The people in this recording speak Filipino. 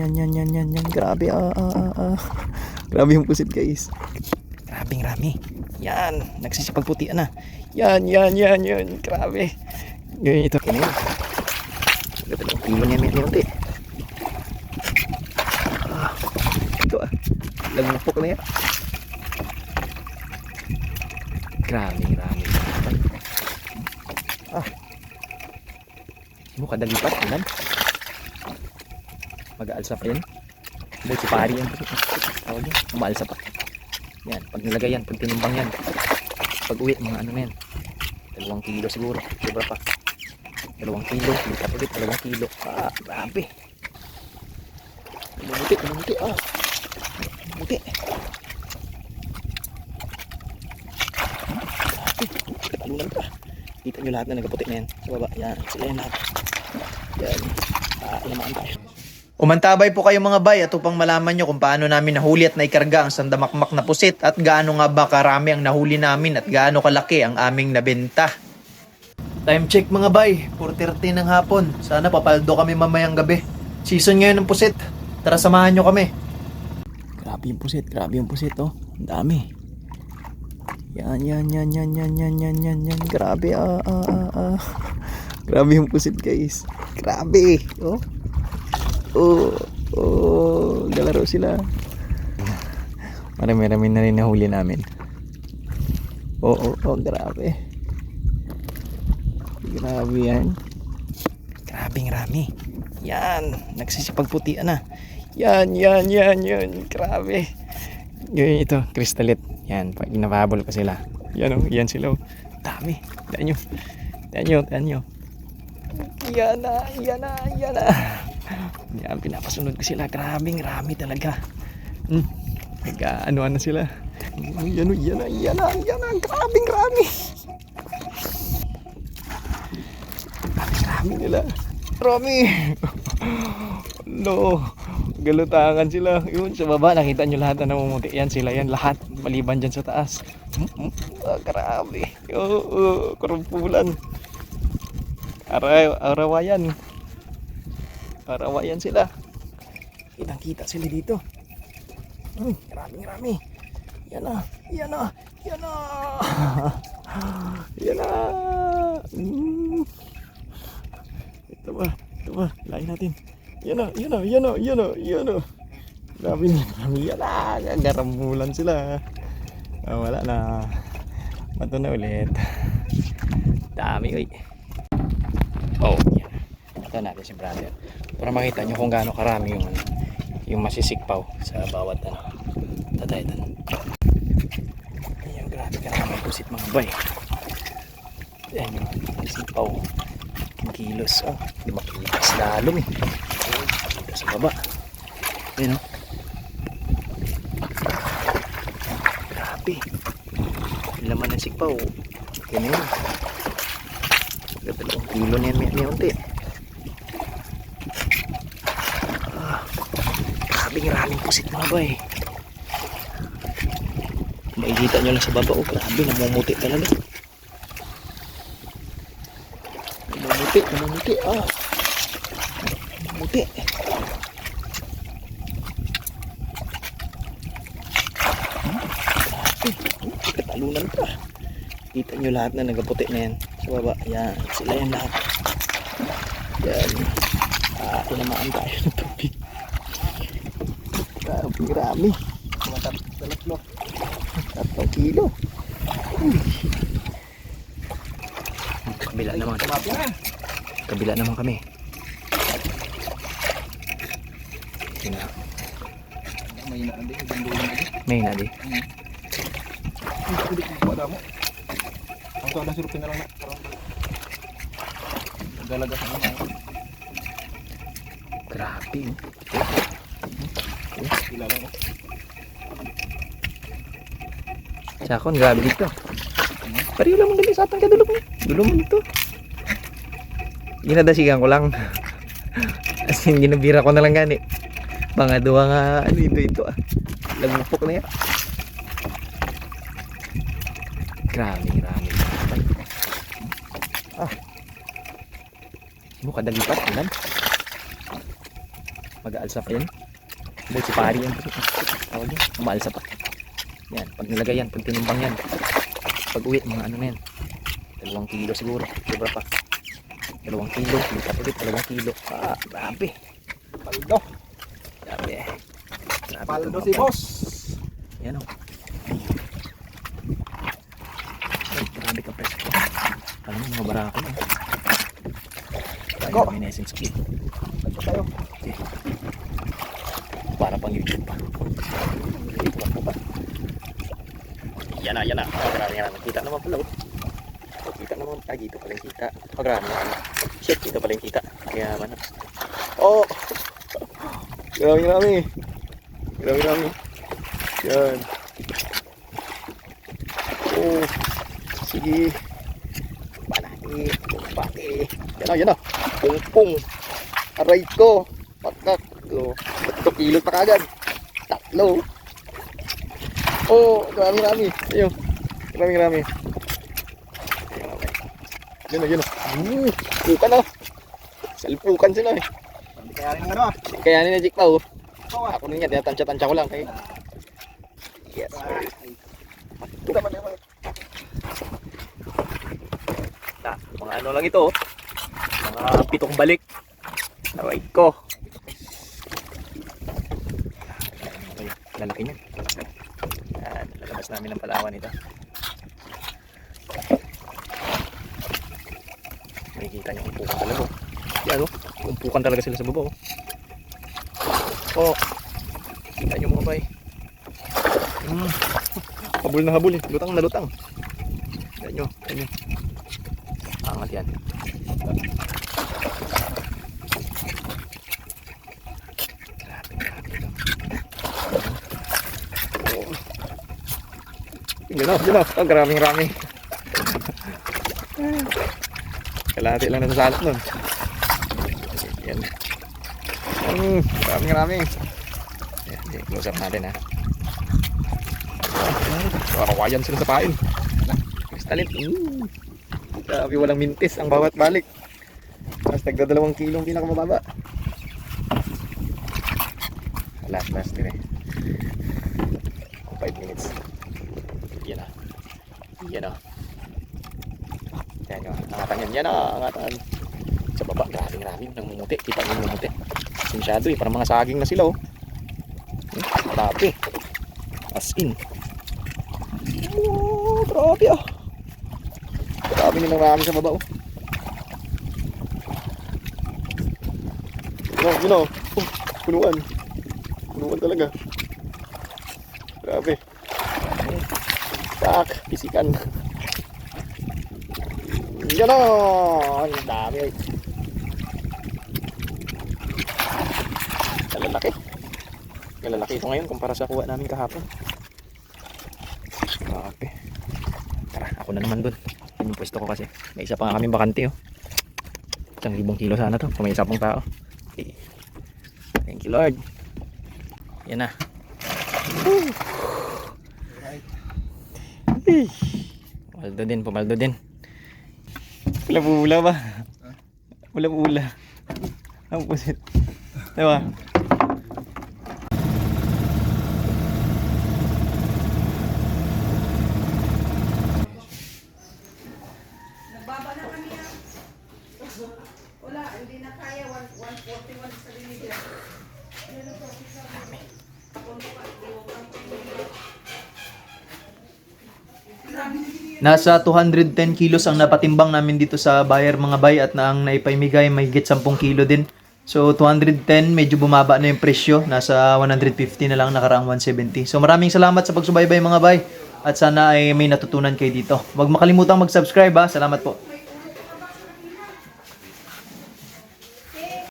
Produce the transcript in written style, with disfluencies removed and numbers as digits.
Yan. Grabe, Grabe yung pusit, guys. Grabing rami. Yan, nagsisipagputian na. Yan. Grabe. Ganyan ito. Ganyan. Dalawang kilo niya may unti. Ito lagupok na yan. Grabing rami. Mukha dalipat. Yan. Mag-aalsa pa yan. Hindi, si pari yan. Tawag yan. Umaalsa pa. Yan. Pag nilagay yan, pag tinimbang yan. Pag uwi, mga ano na yan. 2 kilo siguro. Sobra pa. 2 kilo. Lipat ulit. 2 kilo. Grabe. Mamuti. Mamuti. Talunan pa. Kita nyo lahat na nagaputi na yan. Sa baba. Yan. Sila yan lahat. Yan. Ilamaan tayo. Umantabay po kayo mga bay at upang malaman nyo kung paano namin nahuli at naikarga ang sandamakmak na pusit at gaano nga ba karami ang nahuli namin at gaano kalaki ang aming nabenta. Time check mga bay, 4:30 ng hapon. Sana papaldo kami mamayang gabi. Season ngayon ng pusit. Tara samahan nyo kami. Grabe yung pusit oh. Ang dami. Yan. Grabe, Grabe yung pusit, guys. Grabe. Galaro sila. Marami na rin nahuli namin. Grabe. Grabe yan. Grabing rami. Yan, nagsisipagputian na. Yan. Grabe. Yun ito, kristalit. Yan, pag inapahabol pa sila. Yan sila. Dami. Tignan nyo. Yan na. Yan, pinapasunod ko sila. Grabing rami talaga. Nag-ano na sila. Yan na. Grabing rami. Rami nila. Rami. Galutangan sila. Yun, sa baba, nakita nyo lahat na namumuti. Yan sila, yan lahat. Maliban dyan sa taas. Grabe. Kurumpulan. Arawayan sila. Kitang-kita sila dito. Maraming rami. Yan na. Ito ba. Lain natin. Yan na. Grabe niya. Yan na. Gagarambulan sila. Wala na. Mato na ulit. Dami, uy. Yan. Ito natin si brother. Para makita nyo kung gaano karami yung masisikpaw sa bawat tataytan. Ayan, grabe karami pusit mga bay. Ayan yung masisikpaw. Kilos. Di makilas lalong dito sa baba. Ayan grabe. Laman ng sikpaw. Yan yun. 2 kilo na yan may unti. Grabing pusit mga bay. Makikita nyo lang sa baba. Grabe, namumuti talaga. Namumuti. Namumuti. Katalunan pa. Kita nyo lahat na nagaputi na yan sa baba. Yan, sila yan lahat. Yan. Tinamaan tayo ng tubig. Grabe. 3 kilo. Kabila naman kami. May na di. Ang tawag na sirupin na lang na. Dalaga sa mga. Grabe. Sila lang. Sakon, grabe dito. Pariyo lang mong sa atang kadulog mo. Dulog mo dito. Ginadasigan ko lang. As in, ginabira ko na lang gani. Mga duwa nga, ito Lagupok na yan. Grabe. Mukha dalipat, ilan? Mag-aalsa pa yan. Buti si pari yan. Tawag yan. Umaalsa pa. Yan. Pag nilagay yan. Pag tinimbang yan. Pag uwi, mga ano na yan. 2 kilo siguro. Sobra pa. 2 kilo. Lipat ulit. 2 kilo. Ah, grabe. Paldo. Grabe. Grabe Paldo ito, si mga boss. yan o. Ay, grabe ka presko. Alam mo mga barako na. Tayo Go. kami na essence kit. Ito tayo. Okay. Para pang YouTube pa. Dito lang po ba? Yan na, yan na. Oh, grabe nga naman. Kita naman pala. Oh, kita naman. Ah, dito pala yung kita. Oh, grabe nga naman. Shit, dito pala yung kita. Kaya man. Oh! Grabe nga naman. Grabe nga naman. Yan. Oh. Sige. Panati. Pati. Yan na, yan na. Pung-pung. Aray ko. Patak. 3 kilo pa kagad. 3. Oh, marami. Ayun. Marami. Yun na. Pukan na. Salpukan sila eh. Hindi kaya rin ano ah. Kaya ninajik pa oh. Ito ah. Ako na nga, tinatansya-tansya ko lang. Eh. Yes. Ito naman naman. Mga ano lang ito oh. Mga 7 balik. Aray ko. Lalaki niyan. Yan, lalabas namin ang palawan ito. Makikita niyo umpukan talaga. Yan oh, umpukan talaga sila sa baba oh. Oh, kita niyo mga bay. Habol na habol eh, lutang na lutang. Yan nyo. Angat yan. Yun na. Oh, garaming-rami. Kalahati lang na salat nun. Yan. Garaming-rami. Yan, close up natin ha. Karawayan sila sa pain. Kristalit. Grabe, walang mintis ang bawat balik. Mas tagda 2 kilong pinakamababa. Last din eh. 5 minutes. Yan na. Yan o. Angatan yan. Angatan. Sa baba. Grabe. Namumuti. Kita nyo namumuti. Sinsyado eh. Parang mga saging na sila oh. Grabe. As in. Oh, grabe ah. Grabe nilang marami sa baba oh. Yun o. Punuan. Punuan talaga. Grabe. Tak, pisikan. Yan o. Ang dami. Malalaki ito ngayon kumpara sa kuha namin kahapon. Grabe. Tara, ako na naman dun. Yung pwesto ko kasi. May isa pa nga kaming bakante oh. 1,000 kilo sana to. Kung may isa pang tao. Okay. Thank you Lord. Yan na. Pumaldo din. Pula ba? Pula. Ang pusit. Diba? Nagbaba na kami ah. Wala, hindi na kaya. 141 sa binigyan. Nasa 210 kilos ang napatimbang namin dito sa buyer mga bay at na ang naipaimigay mahigit 10 kilo din. So 210 medyo bumaba na yung presyo. Nasa 150 na lang, nakaraang 170. So maraming salamat sa pagsubaybay mga bay at sana ay may natutunan kayo dito. Huwag makalimutang mag-subscribe ha. Salamat po.